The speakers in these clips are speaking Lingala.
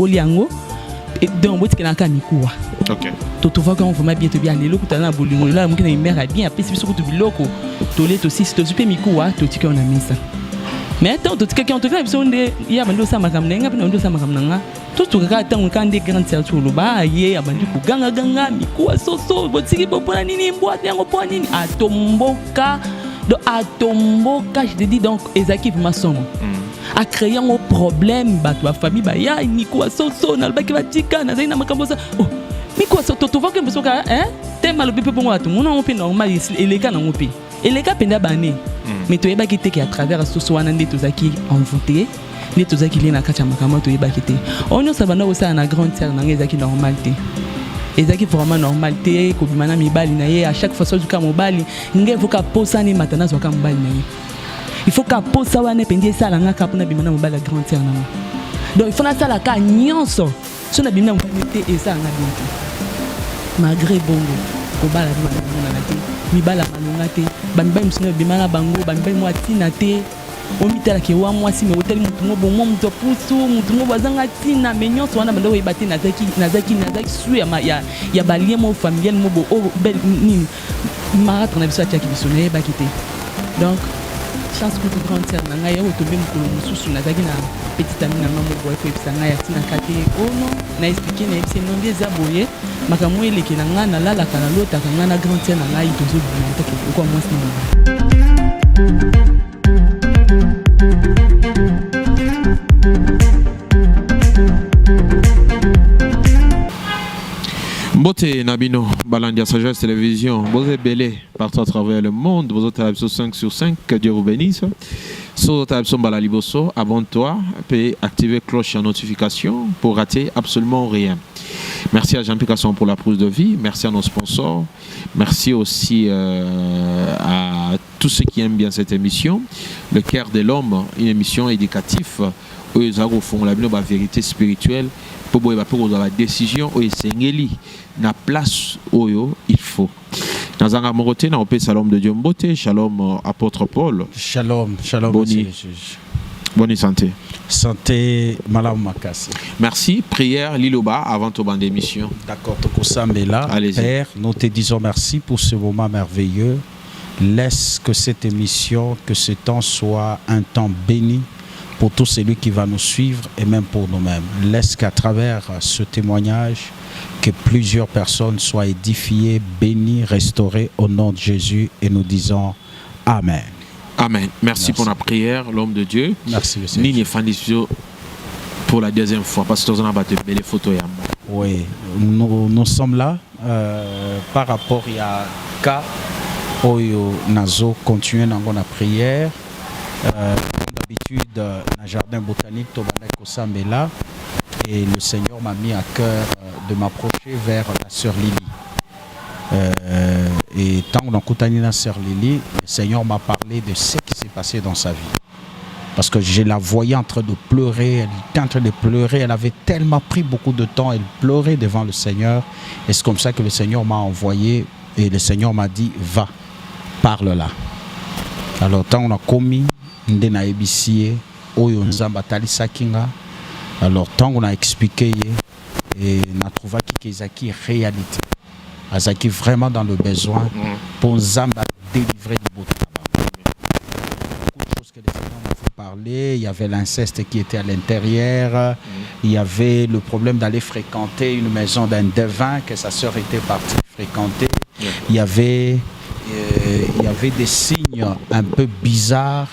Oliango et donc vous qui n'a qu'à mikoua. OK. Tu vois quand on va bien te bien les locaux t'as bolingo là mon qui na mère bien après c'est surtout biloko. Tu les aussi si tu super mikoua tu tu qu'on a mis ça. Mais attends tu quelqu'un te fait on il y a bando ça makamnenga puis on ça makamnanga. Tout ce que tu quand des grandes sœurs tu le ba yé abandi ku ganga mikoua soso botiki popona nini boîte yango po nini atomboka do atomboka je te dis donc ezaki maçon. A créé un problème bah toi famille bah ya ni quoi soso na ba ki ba tika na zaina makambo ça oh ni quoi soto tu vois que parce que hein t'es mal bébé pour moi tout on a normal et les gars na ngopi et les gars penda bané mais tu yeba kité à travers soso wana ndé tozaki envoûté ndé tozaki lena kacha makambo to yeba kité on no sabana osa na grande sœur na ngezaki normalité ezaki vraiment normalité ko bimana mibali na ye à chaque fois so du ka mobali ngevuka posa ni matana zo ka mobali na ye. Il faut qu'à poser ça wane pendie ça la ngaka pour na bimana mobala grand terre na. Donc il faut na ça la ka nyonso. So na bimana mobalité et ça na bintu. Malgré bongo ko bala bimana na te. Mi bala malonga te. Ban ba msina bimana bango ban ba mwati na te. O mitala ke wa mwasi me hotel mutu ngo bongo mutu pusu mutu ngo bazanga tina me nyonso wana bando we bati na zaki su ya balie mo familial mo bo o bel ni marathon na biso ataki biso na ba kité. Donc chance que tu grande sœur na ngai o to bim ko mususu na zaki na petite amie na maman boy ko episa ngai atina kate oh non na expliquer na episa non des aboye makamwe leke na ngana la la kana lota kana na grande sœur na ngai to zo bimata ke ko moi c'est Boté Nabino, Balandia Sagesse Télévision, vous êtes belé partout à travers le monde, vous êtes à 5 sur 5, que Dieu vous bénisse. Sur ta Balaliboso, abonne-toi, puis activer cloche en notification pour rater absolument rien. Merci à Jean-Pierre Casson pour la prise de vie, merci à nos sponsors, merci aussi à tous ceux qui aiment bien cette émission. Le cœur de l'homme, une émission éducative où ils font la vérité spirituelle. Pour la décision où il s'engeli na place où il faut. Dans un amoureux, na opé Shalom de Dieu Mbote, Shalom apôtre Paul. Shalom, shalom. Bonne santé. Santé, malam makasi. Merci. Prière Liloba avant ton banc d'émission. D'accord, Tokosambela. Père, nous te disons merci pour ce moment merveilleux. Laisse que cette émission, que ce temps soit un temps béni pour tout celui qui va nous suivre et même pour nous-mêmes. Laisse qu'à travers ce témoignage, que plusieurs personnes soient édifiées, bénies, restaurées au nom de Jésus et nous disons Amen. Amen. Merci pour la prière, l'homme de Dieu. Merci, monsieur. Nini Fandisio pour la deuxième fois, parce que nous avons battu belle photo. Oui, nous sommes là par rapport à cas Oyo Nazo continuer dans la prière. D'habitude, dans le jardin botanique, Sambela, et le Seigneur m'a mis à cœur de m'approcher vers la sœur Lily. Et tant qu'on a écouté la sœur Lily, le Seigneur m'a parlé de ce qui s'est passé dans sa vie. Parce que je la voyais en train de pleurer, elle était en train de pleurer, elle avait tellement pris beaucoup de temps, elle pleurait devant le Seigneur. Et c'est comme ça que le Seigneur m'a envoyé et le Seigneur m'a dit, va, parle là. Alors tant on a commis, ndena ebisie oyo nzamba talisa kinga. Alors tant on a expliqué et on a trouvé que ezaki réalité. Azaki vraiment dans le besoin pour nzamba délivrer du bout. Beaucoup de choses que les gens m'ont fait parler, il y avait l'inceste qui était à l'intérieur, il y avait le problème d'aller fréquenter une maison d'un devin que sa sœur était partie fréquenter. Il y avait des signes un peu bizarres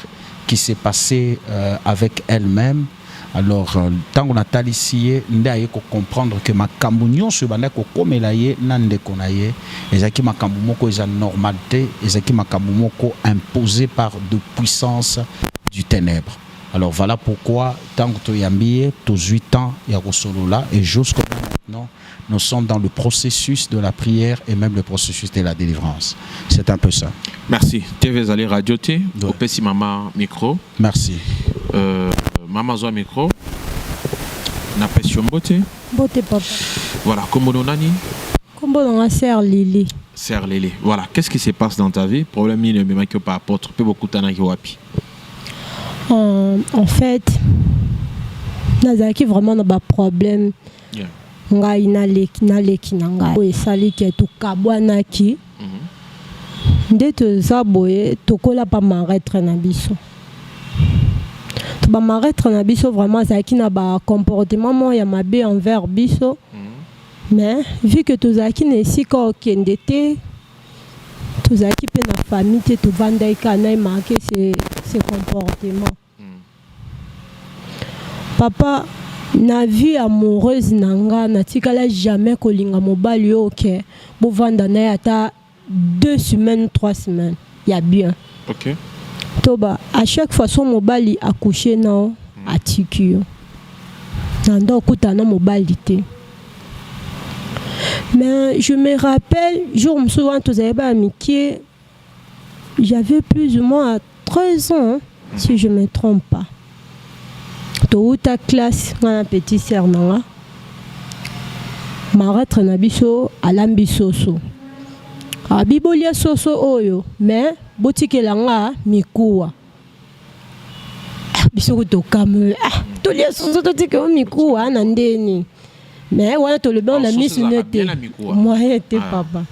qui s'est passé avec elle-même. Alors, tant qu'on a talisé, on a comprendre que ma cambounion se bande comme elle est, n'ande qu'on a eu, et qui ma camboumoko est en normalité, et qui ma camboumoko imposé par de puissance du ténèbre. Alors voilà pourquoi tant que tu as mis, tous 8 ans, il y a solo là, et jusqu'à maintenant, nous sommes dans le processus de la prière et même le processus de la délivrance. C'est un peu ça. Merci. TV Zali Radio T, au Pessi Maman Micro. Merci. Maman Zoa Micro. Na pression Bote. Bote papa. Voilà, comment on a dit? Comment on a Sœur Lily. Sœur Lily. Voilà, qu'est-ce qui se passe dans ta vie? Problème il ne que pas apôtre, peu beaucoup de temps wapi. En fait, nazalaki vraiment na ba problème ngai naleki na ngai oyo esaliki tokabwanaki nde toza boye tokola pa maretre na biso bamaretre na biso vraiment azalaki na bacomportement moko ya mabe envers biso mais vu que tozalaki na esika okende te tozalaki mpe na famille te tovandaki kaka na emarke ce comportement papa na vie amoureuse na nga natikala jamais kolinga mobali oyo ke bovanda na ye ata 2 semaines 3 semaines ya bien ok toba à chaque fois son mobali accouché na atiki yo nando okutana mobali te mais je me rappelle jour souvent tozali ba amitié j'avais plus ou moins 13 ans si je me trompe pas touta classe ngana petite sœur nanga maretre na biso alambi soso abibolia soso oyo mais botikela nga mikuwa biso kutokamwe tolia soso totikela mikuwa na ndeni mais wana tolobela na misu nete moyen te papa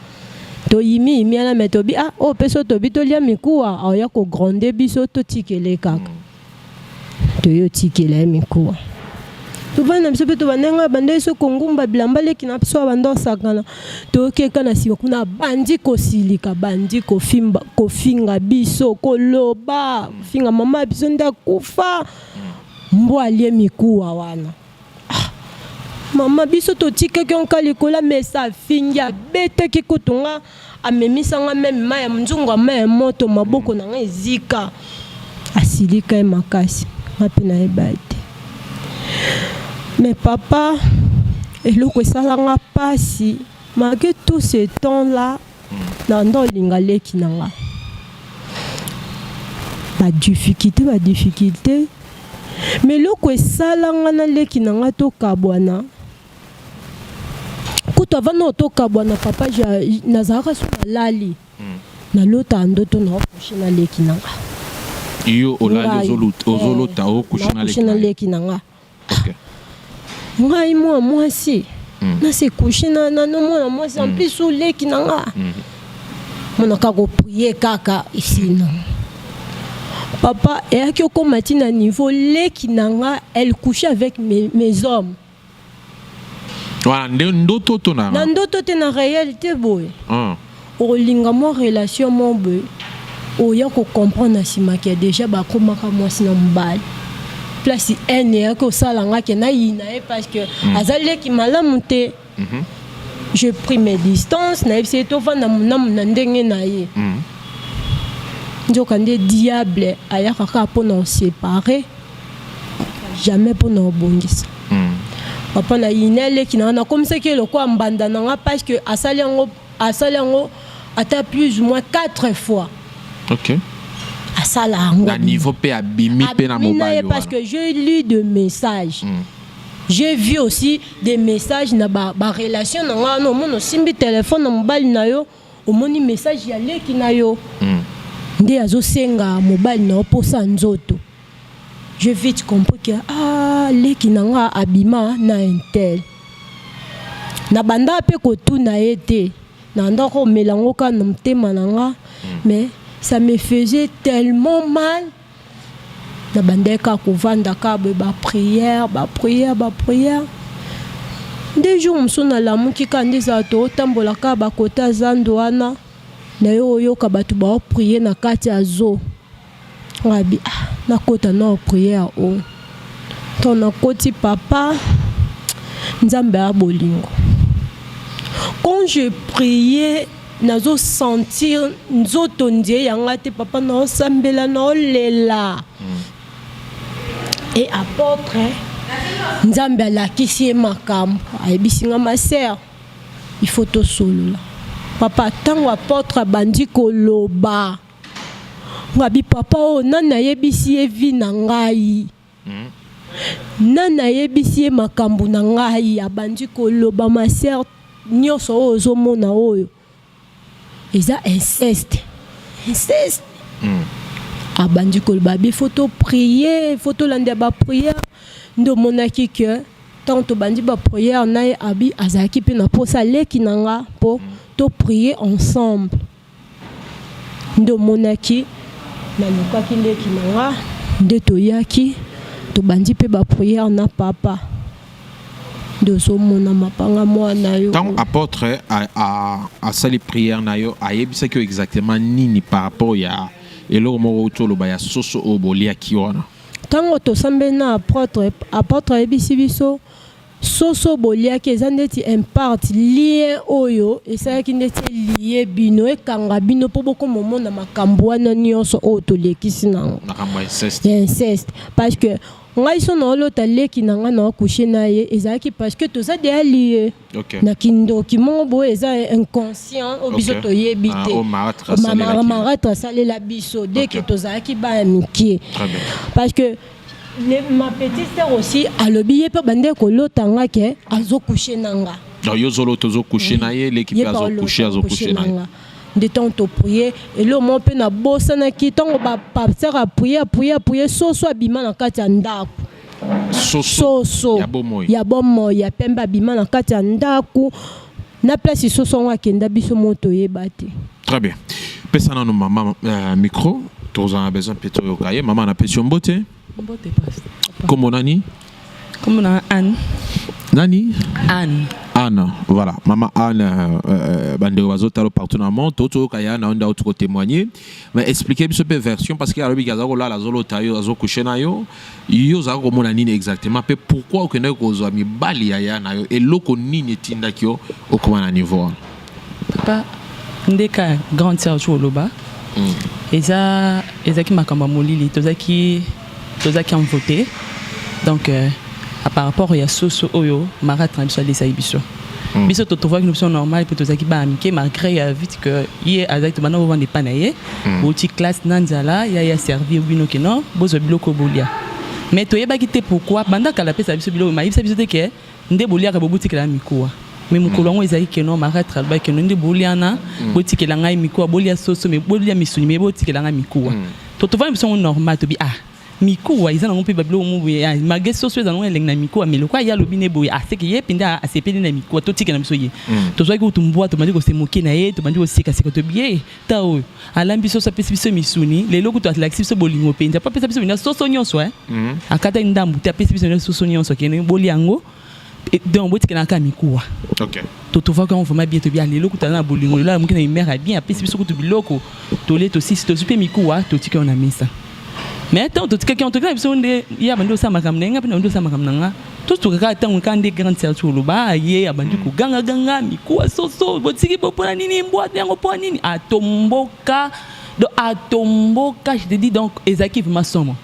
toyimi imiana mais tobi o peso tobi tolia mikuwa oya ko grande biso totikele kaka toyo tikela mikuwa tuvana biso pe tovanenga bande so kongumba bilamba leki na biso bando sakana tokeka na sima kuna bandi kosilika bandi kofinga biso koloba finga mama biso nda kufa mbo alie mikuwa wana mama biso totika ki onka likola mesa finga bete ki kutunga amemisanga meme maya mzungu maya moto maboko na nga ezika asilika makasi mapena ebate mais papa eloko esalanga pasi malgré tout ce temps là nando olinga leki nanga difficulté mais eloko esalanga na leki nanga tokabwana kutu avant na tokabwana papa nazalaka so nalali nalota ndoto na okushe na leki nanga yo olali ozolota okushe na leki nanga ngai moi si na se coucher na mwana mwasi en plus sous leki nanga mona kako prier kaka ici non papa et qui okoma na niveau leki nanga elle couchait avec mes hommes voilà ndoto to na ndoto te na réalité boy olinga mo relation mo boy oya ko comprendre sima que déjà ba komaka mwasi na mbali place ene ko salanga ke na yina parce que azali ki malamu te je pris mes distances na epse to vanda na ndenge na ye njoka nde diable ayaka ka pona séparer jamais pona obongisa papa na yinele ki na comme ça que le quoi mbanda na parce que asali yango ata plus ou moins 4 fois ok asala na niveau pe abimi pe na mobile parce que j'ai lu des messages j'ai vu aussi des messages na ba relation na nga no mono simbi téléphone na mobile na yo omoni message ya leki na yo nde azo senga mobile na posa nzoto je vite compris que leki na nga abima na intel na banda pe ko tuna ete na ndako melango ka na mtema na nga mais ça me faisait tellement mal na bandeka kovanda ka ba prière des jours msona la muki kandi za to tambola ka ba kota zando wana na yo ka batu ba prier na kati azo ngabi na kota na prière o to na koti papa nzambe a bolingo quand je priais nazo sentir nzoto ndie yanga te papa na sambela na olela et apôtre nzambe alakisi makambo ayebisinga ma sœur il faut to solola papa tango apôtre bandi koloba ngabi papa o nana yebisi evi na ngai nana yebisi makambo na ngai abandi koloba ma sœur nyoso ozo mona oyo eza inceste abandi koloba bi photo prier photo lande ba prière ndo monaki que tant to bandi ba prière na abi azaki pe na posa leki nanga po to prier ensemble ndo monaki na lukaki leki nanga de to yaki to bandi pe ba prière na papa de so mona mapanga mwana yo tant apôtre a sali prière na yo ayebisa que exactement nini par rapport ya eloko moko to lo ba ya soso obolia kiona tant to sambe na apôtre ayebisi biso soso bolia ki eza ndeti impart lien oyo esayaki ndeti lié bino ekanga bino po boko momona makambo wana nyonso oyo tolekisi nango inceste parce que ngai so na olota leki na nga na coucher na ye ezalaki parce que toza déjà lié na kindoki mongo boye eza inconscient o biso toyebi te maratra salela biso dès que tozalaki ba miki parce que ma petite sœur aussi alobi ye pe bande ko lotanga ke azo coucher nanga yo zolo tozo coucher na ye l'équipe azo coucher na ye de temps to prier et le mon pe na bossa na ki tongo ba pasteur a prier soso abima na kati ya ndako soso ya bomo ya pemba abima na kati ya ndako na place soso ngwa kenda biso moto yebate. Très bien. Pesa na no mama micro toza na besoin peto yo kaye mama na pesio mbote passe. Comment nani? Comment na Anne? Nani? Anne, voilà. Maman Anne, bande oiseau talo partout dans le monde. Tout kaya na onda autre témoigner. Mais expliquez une peu version parce qu'il y a le bigazo là la zolo tayo azo coucher na yo. Yo za ko mona nini exactement. Pe pourquoi o kende ko zo mi bali ya na yo et loko nini tinda kyo o koma na niveau. Papa ndeka grande sœur Choloba. Eza ki makamba molili tozaki en voté. Donc par rapport à soso oyo mara transition les saibiso biso to trouver une option normale pour tozaki ba amike malgré vite que hier avec bana vendre pas naie boutique classe nanzala ya servir bino que non bozo biloko bolia mais to yeba kité pourquoi banda kala pesa biso biloko ma biso te que nde bolia ka boutique la mikoa mais mukolongo ezaki que non mara travail que nde bolia na boutique la ngai mikoa bolia soso mais bolia misuni mais boutique la ngai mikoa to trouver une option normale to bi mikuwa izana ngompe bablo mu ya mageso so ezana ngela na mikuwa meloko ya lobine boye aseke ye pinda asepeli na mikuwa to tika na biso ye to zwa ki utumbwa to mandiko semoke na ye to mandiko sika sika to biye tawo alambi so pesi biso misuni lelo ku to atlaxi biso bolingo penza pa pesa biso bina soso nyonso akata ndambu ta pesi biso soso nyonso kene boliango donc botika na ka mikuwa OK to va quand on va bien to bien lelo ku tana bolingo la mukina imera bien pesi biso ku to biloko to le to si to super mikuwa to tika na mesa. Mais tant que quelqu'un te dit que il y a bando sama kamnenga pe ndo sama kamnanga tout to ka tangu kande grande sœur Choloba ye abandu ku ganga mikuwa soso botiki bopona nini mbwa yango po nini atomboka je te dis donc ezaki vraiment somo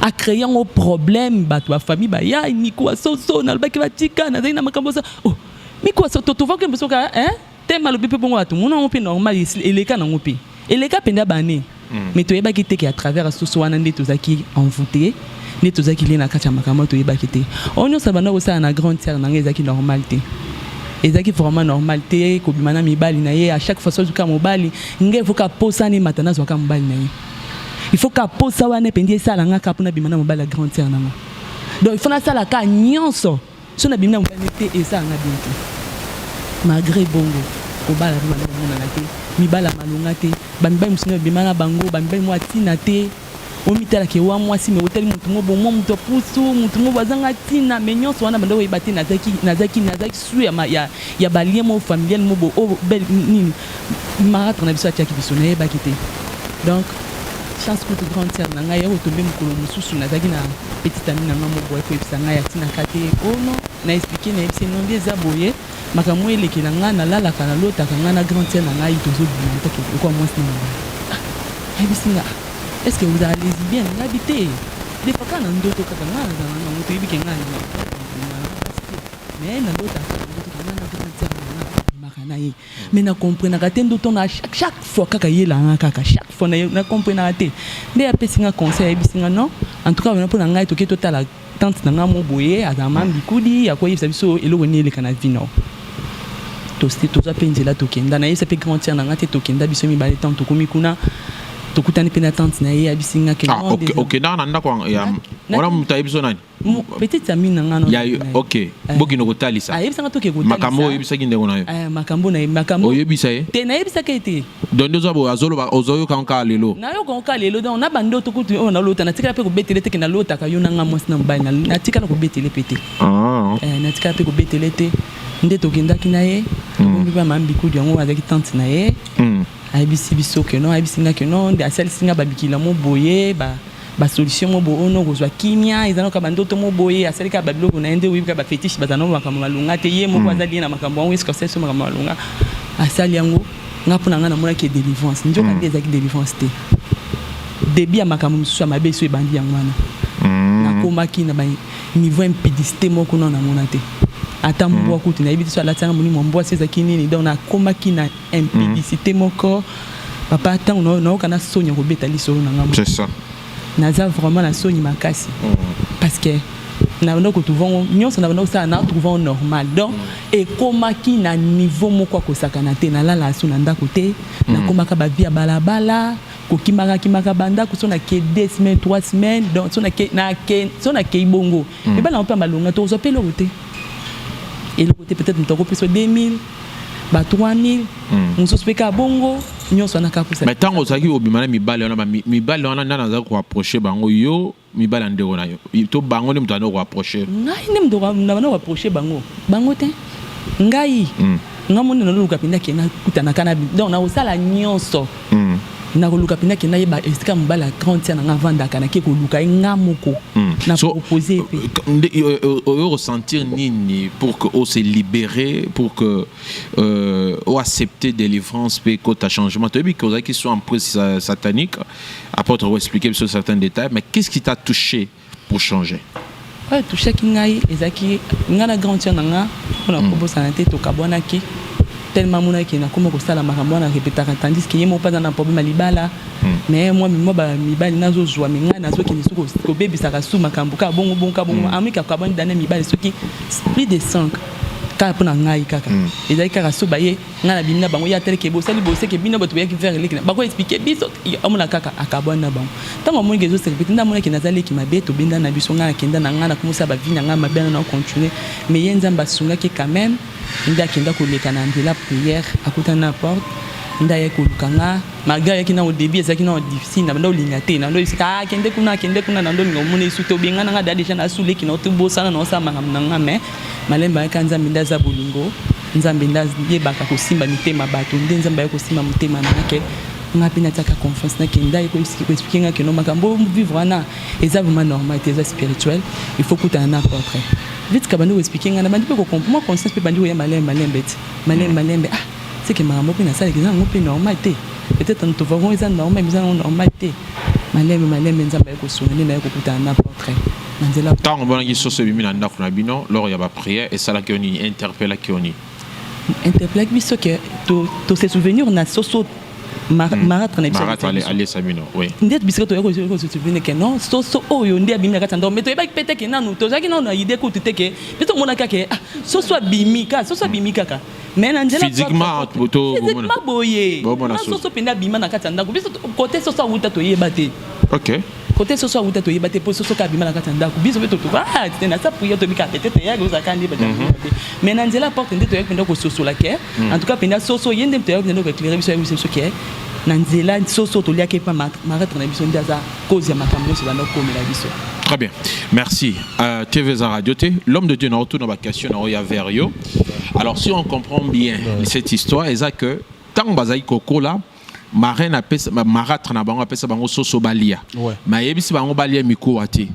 a créé un problème ba to famille ba ya mikuwa soso na ba ki batika na zaina makambo sa oh mikuwa soso to va que mboso ka te malobi pe bongo atu mona mpe normal eleka na ngopi eleka penda bane. Mais tu es pas quitté à travers ce soir n'andé tous qui envoûté, né tous qui lina kacha makama tu es pas quitté. On nous sabana aussi na grande sœur na ezaki normalité. Ezaki vraiment normalité ko bimana mi bali na ye à chaque fois so ka mobali nge faut ka posa ni matana so ka mobali na ye. Il faut ka posa wana pendie sala nga ka pona bimana mobali la grande sœur na nga. Donc il faut na sala ka nyonso. So na bimana mobali te esa nga bintu. Malgré bongo ko bala bimana na te. Mibala malonga te bambai musina bimana bango bambai mo atina te o mitala ke wa mwasi me hotel mutu mo bon mo mutu pusu mutu mo bazanga tina menyo so wana bando we bati nazaki su ya balien mo familial mo bo o bel nini mara tona biso atia ki biso na ba kité donc chance pour grande sœur na ngai o tombe mukolo mususu nazaki na petite amie na ngamo boy ko epsanga ya tina kate oh non na expliquer na epsi non des aboye makambo elekela nga na lala kana lota kana na grande sœur na ngai tozo bimanta ke ko mwasi na ai bisinga est-ce que vous allez lesbienne habiter des fois quand on doit to kaka nga na moto yibike nga na mais na lota kana na grande sœur na makana ye mais na comprendre ka tendo ton à chaque fois kaka yela nga kaka chaque fois na comprendre te nde apesinga conseil bisinga non en tout cas on a ngai to ke total tante na nga mo boye adama bikudi akoyisa biso eloko ni eleka na vino toza pe nzela tokenda na ye ça peut grandir na ngate tokenda biso mibale tant tokomi kuna tokutani pe na tante na ye abisinga ke OK na ndako ya ona mutayi biso nani petite amie na ngano ya OK bokino kotalisa ayebisanga toke kotalisa makambo oyebisaki ndeko na yo makambo na makambo oyebisa ye te na yebisaka ete donc ndezo abo ozoyo kanka lelo na yo kanka lelo donc na bando tokutu on na lota na tikala pe kobetele te ke na lota ka yo na nga mwasi na mbali na tikala kobetele pete na tikala pe kobetele te nde tokendaki na ye bombi ba mambikudu yango azaki tante na ye ayebisi biso ke non ayebisinga ke non nde asalisinga babikila mo boye ba solution mo bo ono kozwa kimia ezana ka bandoto mo boye asalika babiloko na ende wibuka ba fetish bazana makambo malunga te ye mo azali na makambo wango esko seso makambo malunga asali yango ngapo na nga na mona ke délivrance njoka nde ezaki délivrance te début ya makambo mususu ya mabe so ebandi yango wana nakomaki na ba niveau impudicité moko na mona te ata mbwa kutu na yebi so alatanga moni mbwa sezaki nini donc nakomaki na impudicité moko papa tango na okana sonya kobeta lisolo na ngambo c'est ça naza vraiment na soni makasi parce que na ndoko tuvongo nyonso na ndoko ça na trouvons normal donc et komaki na niveau moko ko sakana te na lala asu na ndako te na komaka ba via balabala ko kimaka banda ko sona ke 2 semaines 3 semaines donc sona ke ibongo et ba na pa malonga to so pelo te et le côté peut-être mtoko peso 2000 ba 3000 on suspecta bongo nyonso na kapusa mais tango zaki obimana mibale wana nana za ko approcher bango yo mibale ndeko na yo to bango ne mtano ko approcher ngai ne mtoko na bana ko approcher bango te ngai ngamone na luka pinda ke na kutana kana donc na osala nyonso na koluka pinda ke na yeba esika mbala 30 na vanda kana ke koluka ngamoko na proposer on ressentir nini pour que on se libérer pour que on accepter délivrance pe côté changement tu dis que qui sont en prise satanique apôtre va expliquer sur certains détails mais qu'est-ce qui t'a touché pour changer touché kingai ezaki ngana garantir nanga on a proposé santé to kabonaki tellement mon qui na comme ko sala makambo na répéter tandis que yemo pas dans un problème libala mais moi mibali nazo zwa minga nazo ki nisuko ko baby saka su makambo ka bongo amika ka bani dane mibali soki plus de 5 ka pona ngai kaka ezali kaka so baye ngana bimina bango ya tele ke bosali bose ke bino bato yaki faire lekina bako expliquer biso amuna kaka akabona bango tango mo ngezo se répéter ndamona ki nazali ki mabeto binda na biso ngana kenda na ngana kumusa ba vina ngama bana na continuer mais yenza mbasunga ki quand même nda kenda ko lekana ndela prière akuta na porte nda ye ko lukanga malgré yaki na au début ezaki na difficile na ndo linyate na ndo isika kende kuna na ndo ngomune suto benga na ngada déjà na sule ki na to bosana na osama ngamna mais malemba kanza minda za bolingo nzambe ndaye baka ko simba mitema bato nde nzambe ko simba mutema na ke ngapi na taka confiance na kenda ko expliquer nga ke no makambo vivre na eza vraiment normal eza spirituel il faut kuta na portrait vite kabando expliquer nga na bandi ko comprendre conscience pe bandi ko ya malembe c'est que maman pe na sala keza ngo pe normal te peut-être on te va eza normal mais normal te malembe nzambe ko sunga na ko kuta na portrait nanzela tant on ngi soso bimi na ndako na bino lors ya ba prière et sala ki oni interpelle ki oni interpelle biso que to se souvenir na soso Marat allez Sabino oui ndet bisika to yako se souvenir que non soso oyo ndi abimi kata ndo mais to yeba pete ke nanu to zaki na idée ko tuteke peut-être mona kaka soso bimika mais nanzela physiquement boye soso penda bima na kata ndako biso côté soso wuta to yeba te OK côté soso wuta to yeba te po soso ka bima na kata ndako biso to tena sa pour to bika peut-être ya go zakandi ba mais nanzela porte ndi to yako penda ko soso la ke en tout cas penda soso yende to yako penda ko éclairer biso soso ke nanzela soso to liake pa maratre na biso ndaza cause ya makambo so bana ko mela biso. Très bien, merci. TV Radio T, l'homme de Dieu n'a retourné à question à Verio. Alors si on comprend bien cette histoire, c'est que tant bazaï koko là, marraine appelle maratre na bango appelle ça bango soso balia. Ma yebisi bango balia miku ati.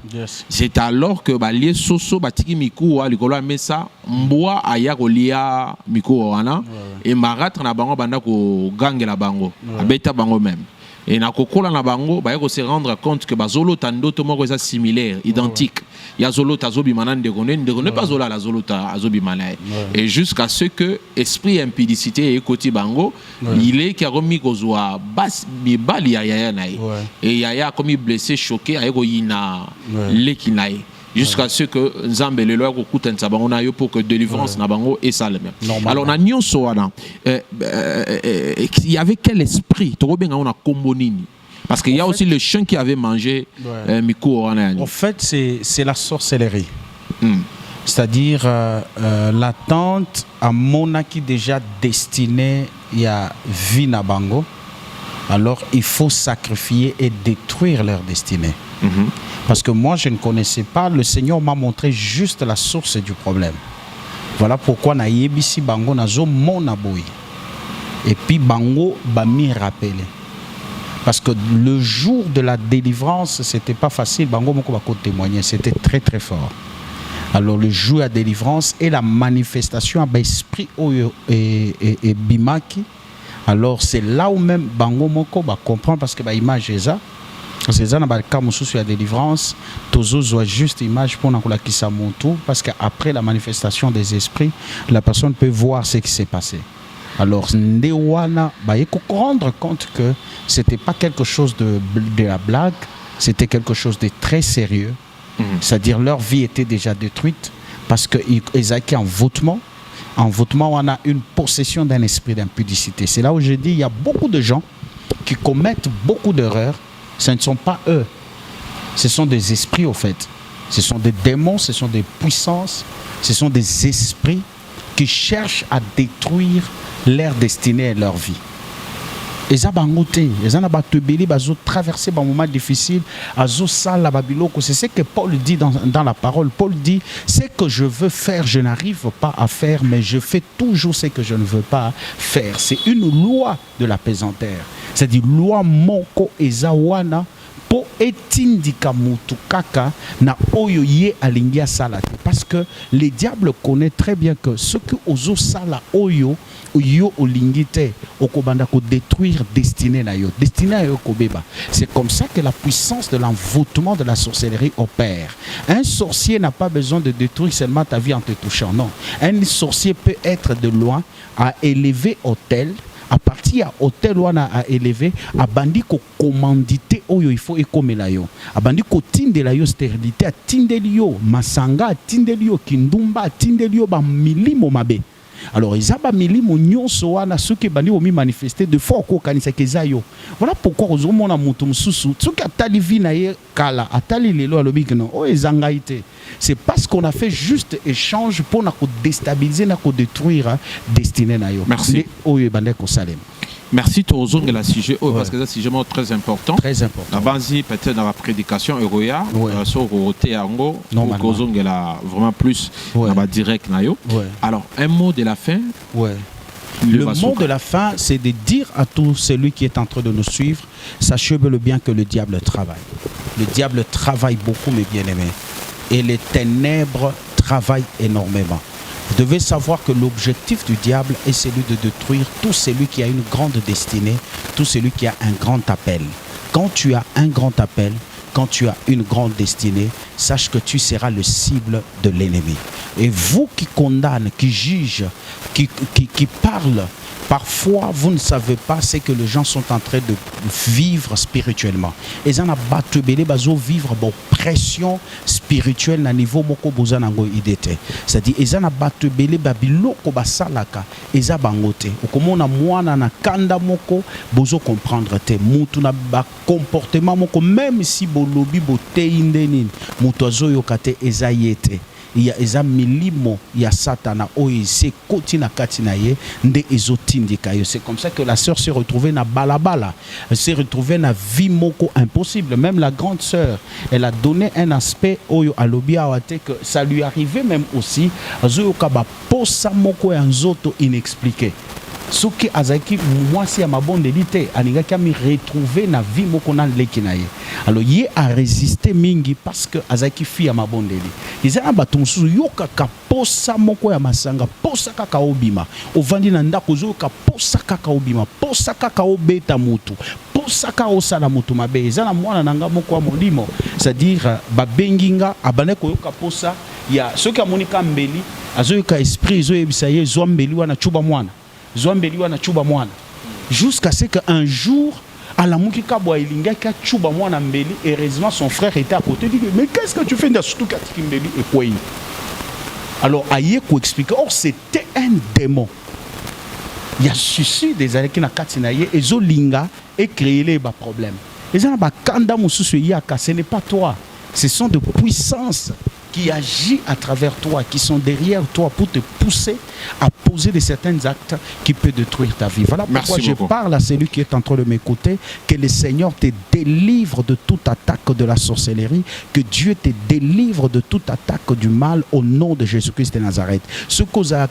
C'est alors que balia soso batiki miku wa likolo mesa mbwa aya kolia miku wana et maratre na bango banda ko gangela bango abeta bango même. Et na kokola na bango ba yako se rendre compte que bazolo tando to moko eza similaire identique ya zolo tazobi manane de pas zola la zolo ta azobi malay et jusqu'à ce que esprit impudicité et koti bango il est qui a remis kozwa bas mi bali ya nae et ya comme blessé choqué ayeko yina lekinae jusqu'à ce que Nzambe le loi kokuta nsabango na yo pour que délivrance na bango et ça le même. Alors na nyonso wana il y avait quel esprit to benga on a kombonini Parce qu'il y a aussi le chien qui avait mangé Miku Oranayani. En fait, c'est la sorcellerie. C'est-à-dire, la tante a monaki déjà destiné à Vina Bango. Alors, il faut sacrifier et détruire leur destinée. Parce que moi, je ne connaissais pas. Le Seigneur m'a montré juste la source du problème. Voilà pourquoi na yebisi Bango nazo mon aboui. Et puis Bango va m'y rappeler. Parce que le jour de la délivrance, c'était pas facile. Bango moko va témoigner. C'était très très fort. Alors le jour de la délivrance et la manifestation à l'esprit et Bimaki. Alors c'est là où même Bango moko va comprendre parce que l'image est ça. C'est ça, dans le cas de la délivrance, Tozo voit juste image pour la Kisamonto parce qu'après la manifestation des esprits, la personne peut voir ce qui s'est passé. Alors, Ndewana, il faut rendre compte que ce n'était pas quelque chose de la blague, c'était quelque chose de très sérieux. C'est-à-dire leur vie était déjà détruite parce qu'ils étaient en voûtement. En voûtement, on a une possession d'un esprit d'impudicité. C'est là où je dis il y a beaucoup de gens qui commettent beaucoup d'erreurs. Ce ne sont pas eux. Ce sont des esprits, au fait. Ce sont des démons, ce sont des puissances, ce sont des esprits qui cherchent à détruire leur destinée et leur vie. Ils ont traversé un moment difficile. C'est ce que Paul dit dans la parole. Paul dit, ce que je veux faire, je n'arrive pas à faire, mais je fais toujours ce que je ne veux pas faire. C'est une loi de la pesanteur. C'est-à-dire, loi moko ezawana po etindika mutu kaka na oyo ye alingia salate. Parce que les diables connaissent très bien que ce que ozo sala oyo yo olingite okobanda ko détruire destinée na yo. Destinée na yo kobeba. C'est comme ça que la puissance de l'envoûtement de la sorcellerie opère. Un sorcier n'a pas besoin de détruire seulement ta vie en te touchant. Non. Un sorcier peut être de loin à élever autel. À partir à hôtel ou à élevé, à bandi ko commandité oyo il faut ekomela yo. À bandi ko tindela yo stérilité, à tindelio masanga, à tindelio kindumba, à tindelio ba milimo mabe. Alors ils ont milimo nyonso wana ceux qui bandi omi manifester de fois ko kanisa kezayo. Voilà pourquoi aux hommes na mutum susu, ceux qui atali vina ye kala, atali lelo alobi que non, o ezangaite. C'est parce qu'on a fait juste échange pour nous déstabiliser, nous détruire destinée na yo. Merci. Merci Tozo de la sujet parce que c'est un sujet très important. Très important. La base peut-être dans la prédication Eroya sur Roté Ango, Tozo de la vraiment plus direct na yo. Alors un mot de la fin. Le mot de la fin, c'est de dire à tout celui qui est en train de nous suivre, sachez-le bien que le diable travaille. Le diable travaille beaucoup, mes bien-aimés. Et les ténèbres travaillent énormément. Vous devez savoir que l'objectif du diable est celui de détruire tout celui qui a une grande destinée, tout celui qui a un grand appel. Quand tu as un grand appel, quand tu as une grande destinée, sache que tu seras le cible de l'ennemi. Et vous qui condamnez, qui jugent, qui parlent, parfois vous ne savez pas ce que les gens sont en train de vivre spirituellement. Ils en battu belé bazo vivre bon pression spirituelle na niveau moko bozanango idete. C'est-à-dire ils en battu belé babiloko basalaka eza bangote. Okomona mwana na kanda moko bozo comprendre te mutu na ba comportement moko même si bolobi boteindeni mutu azoyo kate eza yete. Il y a eza milimo ya satana oise kotina katina ye nde ezotindika yo. C'est comme ça que la sœur s'est retrouvée na balabala, elle s'est retrouvée na vie moko impossible. Même la grande sœur, elle a donné un aspect oyo alobi awate que ça lui arrivait même aussi azoyo kaba posa moko ya nzoto inexpliqué. Ce qui azaki moi si à ma bonne élite anigaki a mi retrouver na vie moko na leki na ye. Alors ye a résisté mingi parce que azaki fi à ma bonne élite. Ils a batonsu yoka ka posa moko ya masanga posa kaka obima. Ovandi na ndako zo ka posa kaka obima, posa kaka obeta mutu. Posa ka osala mutu mabe. Ezana mwana nanga moko wa molimo. C'est-à-dire ba benginga abane ko yoka posa ya ceux qui amonika mbeli azoyoka esprit zo yebisaye zo mbeli wana chuba mwana. Jusqu'à ce qu'un jour, à la Moukika Boilinga, Chuba Mwana Mbeli, heureusement son frère était à côté. Il dit, mais qu'est-ce que tu fais dans ce tout cas Mbeli et quoi? Alors, Ayeko explique, or c'était un démon. Il y a suicide des années qui n'a qu'à tinaye et Zolinga et créé les problèmes. Et ça, ce n'est pas toi. Ce sont des puissances qui agissent à travers toi, qui sont derrière toi pour te pousser à poser de certains actes qui peuvent détruire ta vie. Voilà pourquoi je parle à celui qui est en train de m'écouter, que le Seigneur te délivre de toute attaque de la sorcellerie, que Dieu te délivre de toute attaque du mal au nom de Jésus-Christ de Nazareth. Ce que vous avez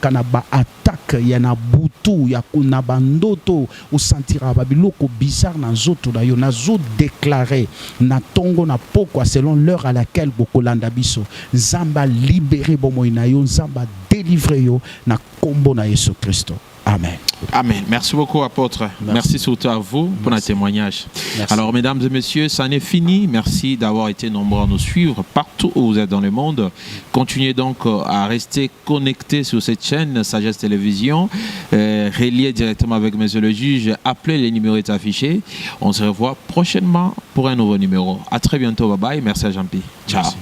attaque, il y a un boutou, il y a un bandoto, ou sentira babiloko bizarre dans zoto na yo, na zo déclaré, na tongo na poko selon l'heure à laquelle beaucoup landabiso. Zamba libéré bomoinayo, Zamba délivré yo na kombo na Yesu Christo. Amen. Amen. Merci beaucoup, apôtre. Merci surtout à vous pour le témoignage. Merci. Alors, mesdames et messieurs, ça n'est fini. Merci d'avoir été nombreux à nous suivre partout où vous êtes dans le monde. Continuez donc à rester connectés sur cette chaîne Sagesse Télévision, relié directement avec Monsieur le Juge. Appelez, les numéros est affiché. On se revoit prochainement pour un nouveau numéro. À très bientôt. Bye bye. Merci à Jean-Pierre. Ciao. Merci.